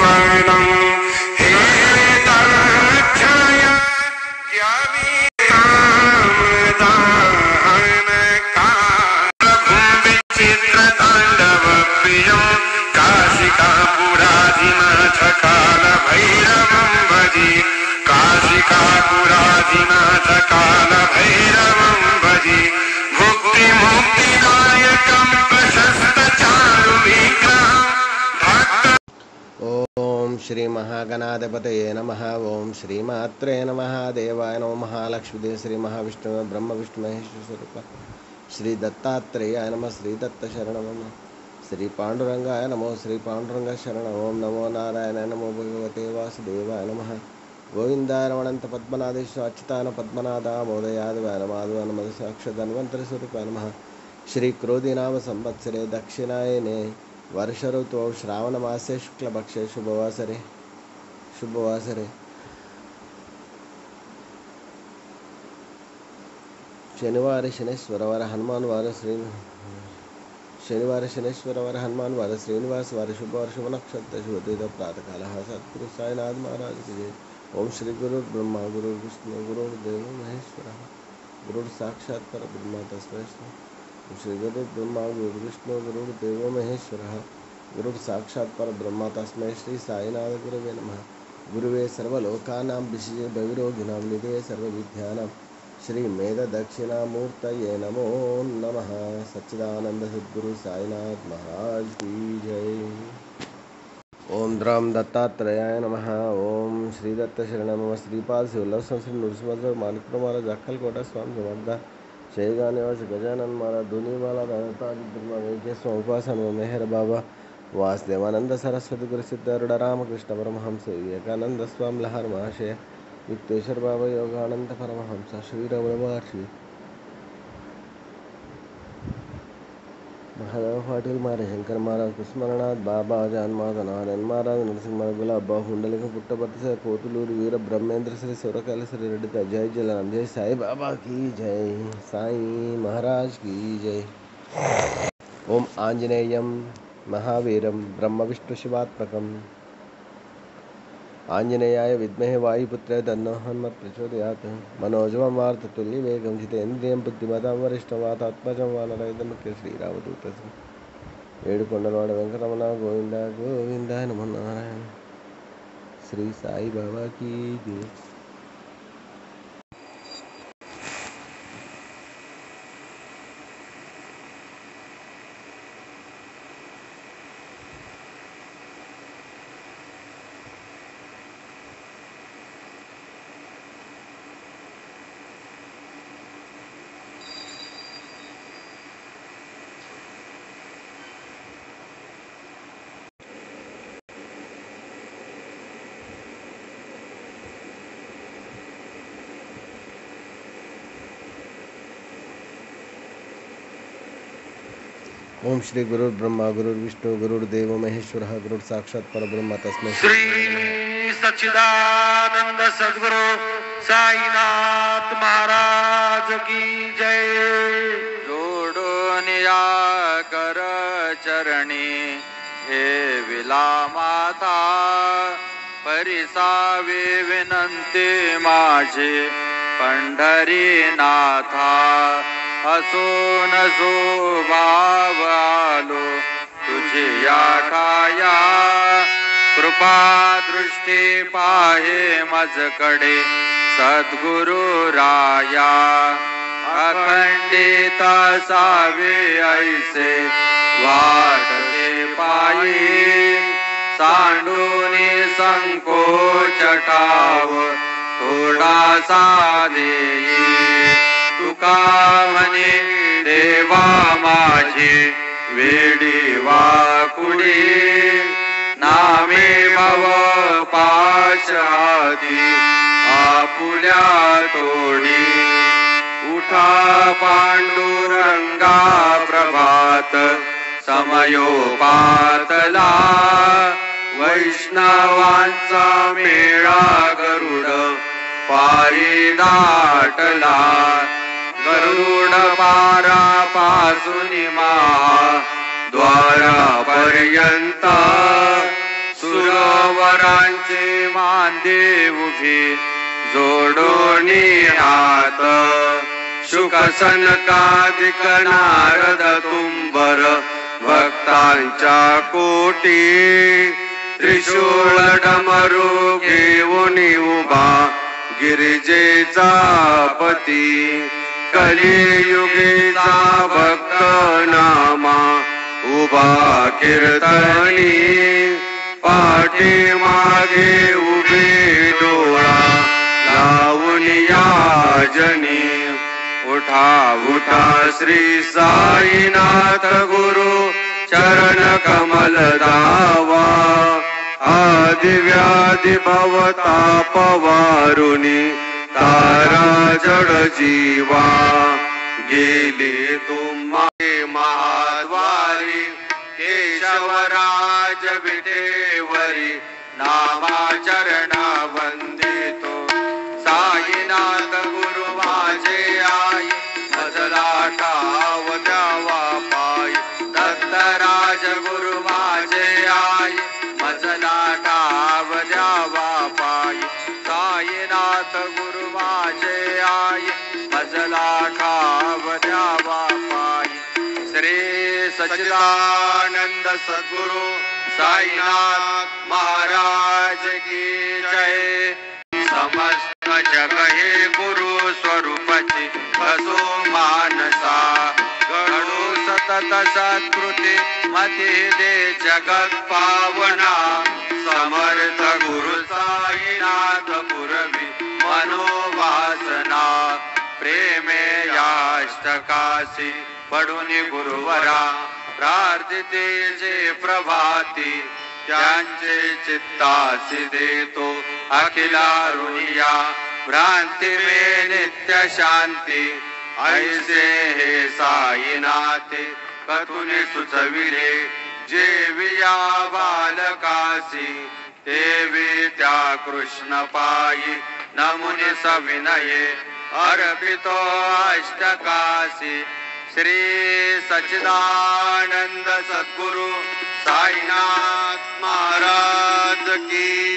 परमम् हे तक्षय ज्ञानी कामदाहन कालभूम विचित्र तांडव प्रियं काशिकापुराधिनाथ काल भैरवं भजे काशिकापुराधिनाथ काल भैरवं भजे मुक्ति मुक्तिदायकं प्रशस्त चारु विग्रहं भक्त। ओम श्री महागणाधिपतये नमः। ओम श्रीमात्रे नमः। देवाय नमो महालक्ष्मी श्री महाविष्णु ब्रह्म विष्णु महेश्वर स्वरूप श्री दत्तात्रेयाय नमः। श्री दत्त शरणं नमः। श्री पांडुरंगाय नमो। श्री पांडुरंग शरणं। ओम नमो नारायणाय नमो भगवते वासुदेवाय नमः। गोविंदाय रमणंत पद्मनादेश्वर अच्युतान पद्मनादा मोदयादवाय नमाधवाय नमः। साक्षादन्वंतरि स्वरूपाय नमः। श्री क्रोधी नाम संवत्सरे दक्षिणायने वर्ष ऋतु श्रावण मासे शुक्लपक्षे शुभवासरे शनिवार शनेश्वरवार हनुमानवार हनुमानवार श्रीनिवास वार शुभवार शुभ नक्षत्र शुभोदय प्रातःकाल सद्गुरु साईनाथ महाराज की जय। ओम श्री गुरु ब्रह्मा गुरु विष्णु गुरुर्देव महेश्वर गुरु साक्षात् परब्रह्म तस्मै श्री गुरु ब्रह्मा गुरु विष्णु गुरुर्देव महेश्वर गुरु साक्षात् परब्रह्म तस्मै श्री साईनाथ गुरुवे नमः। गुरुवे सर्वलोकानां विषये भविरोगिणां निधये सर्वविद्यानां श्री मेध दक्षिणामूर्तये नमो नमः। सच्चिदानंद सद्गुरु साईनाथ महाराज की जय। ओम द्राम दत्तात्रेयाय नमः। ओम श्री दत्त शरणं नमः। श्रीपाद शिवलक्ष्मण श्री नृसिंह माणिक महाराज अक्कलकोटा स्वामी समर्थ शेगानिवास गजानन महाराज धुनीवाला राजताज उपासन मेहर बाबा वासुदेवानंद सरस्वती गुरु सिद्धारूढ़ रामकृष्ण परमहंस विवेकानंद स्वामी लहर महाशय युक्तेश्वर बाबा योगानंद परमहंस श्री रमण महर्षि महादेव पाटील महाराज शंकर महाराज कुस्मरनाथ बाबा जानमाता नारायण महाराज नरसिंह गुलाब हुंडलिक पुट्टपति से पोतुलूరు वीर ब्रह्मेंद्र श्री सूरकाल श्री रेड्डी जय जलाराम जय साई बाबा की जय। साई महाराज की जय। ओम आंजनेयं महावीरं ब्रह्म विष्णु शिवात्मकम् आंजनेयाय विद्महे वायुपुत्राय तन्नो हनुमत् प्रचोदयात्। मनोजवं वार्ततुल्यवेगं जितेन्द्रियं बुद्धिमतां वरिष्ठं वातात्मजं वानरयुधमुख्य श्रीरामदूतम् ఏడుకొండలవాడ వెంకటరమణ గోవింద గోవిందాయ నమో నారాయణ। శ్రీ సాయి బాబా की जय। ओम श्री गुरु ब्रह्मा गुरु विष्णु गुरुर्देव महेश्वर गुरु साक्षात् परब्रह्म तस्मै श्री सच्चिदानंद सद्गुरु साईनाथ महाराज की जय। जोडून या कर चरणी हे विला माता परिसावी विनंती माझी पंढरीनाथा हसून भाव आलो तुझे या ठाया कृपा दृष्टी पाहे मजकडे सद्गुरु राया अखंडित सावे ऐसे वाटते पायी सांडूनी संकोच ठाव थोडासा देई तुका म्हणे देवा माझी वेडी वाकुडी नामे भव पाशादी आपुल्या तोडी उठा पांडुरंगा प्रभात समयोपातला वैष्णवांचा मेळा गरुड पारी दाटला गरुड पारा पासून द्वारापर्यंत सुरव सेवकांचे मांदे उभे जोडोनी हात शुक सनकादिक नारद तुंबर भक्तांच्या कोटी त्रिशूळ डमरू घेऊन उभा गिरिजेचा पती कलियुगीचा भक्त नामा उभा कीर्तनी पाठी मागे उभे डोळा लावून याजनी उठा उठा श्री साईनाथ गुरु चरण कमल दावा आदि व्याधि भवताप वारुणी तारा जड जीवा गेली तुम्हा महाद्वारी केशवराज विटेवरी नामाचरणा वंदितो साईनाथ गुरु माझे आई मजला ठाव द्यावा पायी दत्तराज गुरु माझे आई मजला ठाव द्यावा पायी साईनाथ गुरु माझे आई मजला ठाव द्यावा पायी श्री सच्चिदानंद सद्गुरु साईनाथ महाराज की जय समस्त जग हे गुरु स्वरूपाची असो मानसा घडू सतत सत्कृती मती दे जगत पावना समर्थ गुरु साईनाथ पुरवी मनोवासना प्रेमे याष्टकासी पडून गुरुवरा प्रार्थिते जे प्रभाती त्यांचे चित्तासी देतो अखिला ऋणिया भ्रांती में नित्य शांती ऐसे हे साईनाथे कथुने सुचविले जेविया बालकासी देवी त्या कृष्ण पायी नमुने सविनये अर्पितो अष्टकासी श्री सच्चिदानंद सद्गुरु साईनाथ महाराज की